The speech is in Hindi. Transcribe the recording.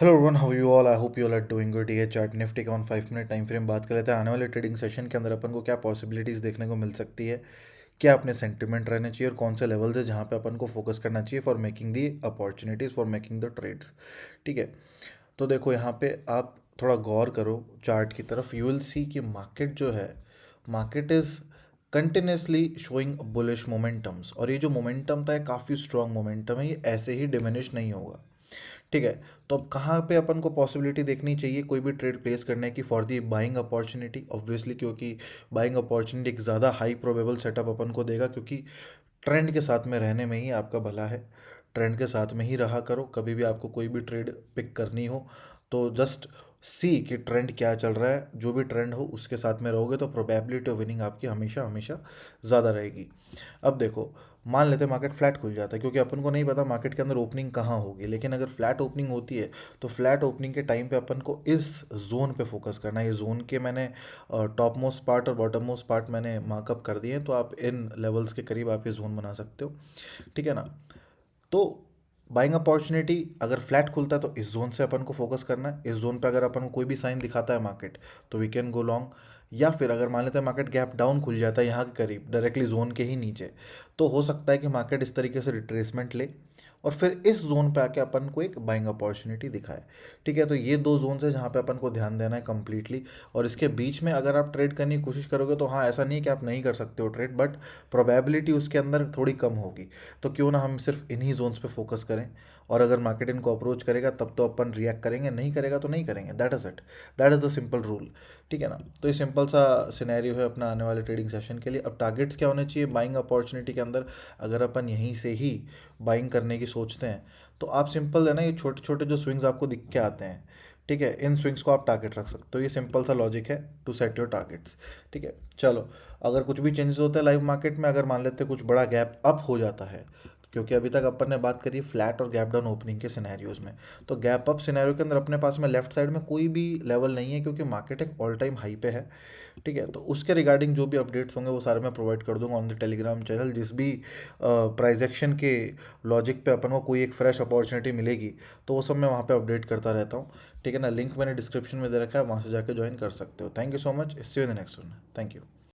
Hello everyone, how you all? I hope you all are doing good. ये चार्ट निफ्टी का 5 मिनट टाइम फ्रेम बात कर लेते हैं। आने वाले ट्रेडिंग सेशन के अंदर अपन को क्या पॉसिबिलिटीज़ देखने को मिल सकती है, क्या अपने सेंटिमेंट रहने चाहिए और कौन से लेवल्स है जहाँ पे अपन को फोकस करना चाहिए for making the opportunities, for making the trades. ठीक है, तो देखो यहाँ पे आप थोड़ा गौर करो चार्ट की तरफ। यू विल सी कि मार्केट जो है, market is continuously showing bullish momentums, और ये जो मोमेंटम था काफ़ी स्ट्रॉन्ग मोमेंटम है, ये ऐसे ही डिमिनिश नहीं होगा। ठीक है, तो अब कहाँ पे अपन को पॉसिबिलिटी देखनी चाहिए कोई भी ट्रेड प्लेस करने की for the buying opportunity? Obviously, क्योंकि बाइंग अपॉर्चुनिटी एक ज़्यादा हाई प्रोबेबल सेटअप अपन को देगा, क्योंकि ट्रेंड के साथ में रहने में ही आपका भला है। ट्रेंड के साथ में ही रहा करो, कभी भी आपको कोई भी ट्रेड पिक करनी हो तो जस्ट सी कि ट्रेंड क्या चल रहा है, जो भी ट्रेंड हो उसके साथ में रहोगे तो प्रोबेबिलिटी ऑफ विनिंग आपकी हमेशा हमेशा ज़्यादा रहेगी। अब देखो, मान लेते हैं मार्केट फ्लैट खुल जाता है, क्योंकि अपन को नहीं पता मार्केट के अंदर ओपनिंग कहाँ होगी, लेकिन अगर फ्लैट ओपनिंग होती है तो फ्लैट ओपनिंग के टाइम पे अपन को इस जोन पे फोकस करना है। ये जोन के मैंने टॉप मोस्ट पार्ट और बॉटम मोस्ट पार्ट मैंने मार्कअप कर दिए हैं, तो आप इन लेवल्स के करीब आप ये जोन बना सकते हो। ठीक है ना? तो बाइंग अपॉर्चुनिटी अगर फ्लैट खुलता है तो इस जोन से अपन को फोकस करना है। इस जोन पे अगर अपन को कोई भी साइन दिखाता है मार्केट, तो वी कैन गो लॉन्ग। या फिर अगर मान लेते हैं मार्केट गैप डाउन खुल जाता है यहाँ के करीब, डायरेक्टली जोन के ही नीचे, तो हो सकता है कि मार्केट इस तरीके से रिट्रेसमेंट ले और फिर इस जोन पे आके अपन को एक बाइंग अपॉर्चुनिटी दिखाए। ठीक है, तो ये दो जोन है जहाँ पे अपन को ध्यान देना है कंप्लीटली। और इसके बीच में अगर आप ट्रेड करने की कोशिश करोगे तो हाँ, ऐसा नहीं है कि आप नहीं कर सकते हो ट्रेड, बट प्रोबेबिलिटी उसके अंदर थोड़ी कम होगी। तो क्यों ना हम सिर्फ इन्हीं जोन्स पे फोकस करें, और अगर मार्केट इनको अप्रोच करेगा तब तो अपन रिएक्ट करेंगे, नहीं करेगा तो नहीं करेंगे। That is it, that is the simple rule. ठीक है ना? तो ये सिंपल सा सिनेरियो है अपना आने वाले ट्रेडिंग सेशन के लिए। अब टारगेट्स क्या होने चाहिए बाइंग अपॉर्चुनिटी के अंदर? अगर अपन यहीं से ही बाइंग करने की सोचते हैं तो आप सिंपल है ना, ये छोटे छोटे जो स्विंग्स आपको दिख के आते हैं, ठीक है, इन स्विंग्स को आप टारगेट रख सकते हो। ये सिंपल सा लॉजिक है टू सेट योर टारगेट्स। ठीक है, चलो, अगर कुछ भी चेंजेस होते हैं लाइव मार्केट में, अगर मान लेते हैं कुछ बड़ा गैप अप हो जाता है, क्योंकि अभी तक अपन ने बात करी फ्लैट और गैप डाउन ओपनिंग के सिनेरियोज में, तो गैप अप सिनेरियो के अंदर अपने पास में लेफ्ट साइड में कोई भी लेवल नहीं है, क्योंकि मार्केट एक ऑल टाइम हाई पे है। ठीक है, तो उसके रिगार्डिंग जो भी अपडेट्स होंगे वो सारे मैं प्रोवाइड कर दूंगा ऑन द टेलीग्राम चैनल। जिस भी प्राइस एक्शन के लॉजिक पे अपन को कोई एक फ्रेश अपॉर्चुनिटी मिलेगी तो वो सब मैं वहाँ पे अपडेट करता रहता हूँ। ठीक है ना? लिंक मैंने डिस्क्रिप्शन में दे रखा है, वहाँ से जाकर ज्वाइन कर सकते हो। Thank you so much, see you in the next one. Thank you.